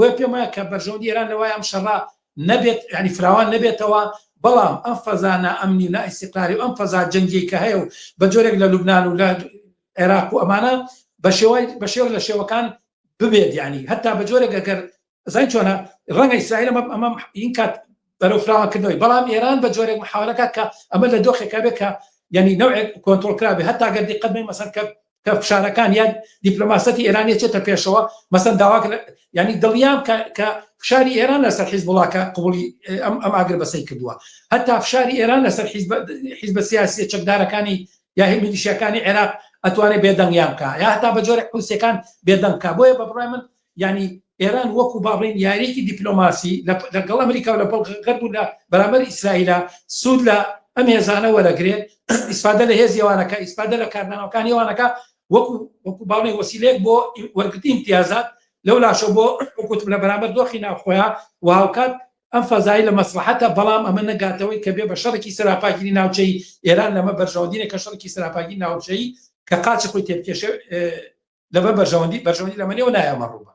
بۆیە پێم وایە کە بەرژەوەندی ئێران لەوایە ئەم شەڕا نەبێت ینی فراوان نەبێتەوە بەڵام ئەم فەزانە ئەمنی نا ئیستیقراری و ئەم فەزا جەنگی کە هەیە و بە جۆرێک لە لوبنان و لە عێراق و ئەمانە بە شێوە لە شێوەکان ببێت ینی هەتا بە جۆرێک ئەگەر زای چۆنە ڕەنگە ئیسرائیل ئەمە این کات بەرەو فراوانکردنەوەی بەڵام ئێران بە جۆرێک محاولەکە کە ئەمە لە دۆخێکا بێت کە ینی نەوعێک کۆنتڕۆلکرابێ هەتا گەر دیقەت مەسەن کە فشارەکان یان دیپلۆماسەتی ئێرانی چێتە پێشەوە مەسەن داواک ینی دڵیام کە فشاری ئێران لەسەر حیزب وڵاکە قبولی ئەم ئاگر بەسەی کردووە هەتا فشاری ئێران لەسەر حیزب سیاسی چەکدارەکانی یا میلیشیەکانی عێراق ئەتوانێت بێدەنگیان بکە یا هەتا بە جۆرێک حوسەکان بێدەنگ بکە بۆیە بە بڕای من ینی ئێران وەکو باڵێن یاریکی دیپلۆماسی لەگەڵ ئەمریکا و لە غەرب و لە بەرامبەر ئیسرائیلە سوود لە ئەم هێزانە وەرەگرێت ئیسپادە لە هێزیەوانەکە ئیسپادە لە کارنامەکانی ئەوانەکە وەکو باڵێن وەسیلەیەک بۆ وەرگرتی امتیازات لەو لاشە بۆ وەکوتم لە بەرامبەر دۆخی ناوخۆیان و هاوکات ئەم فەزای لە مەسلحەتە بەڵام ئەمە نەگاتەوەی کە بێ بە شەڕێکی سەراپاگیری ناوچەی ئێران لەمە بەرژەوەندینە کە شەڕێکی سەراپاگیری ناوچەی کە قاچی خۆی تێبکێشێ لەبەر بەرژەوەندی لەمەنێەوە نایەمە ڕووبە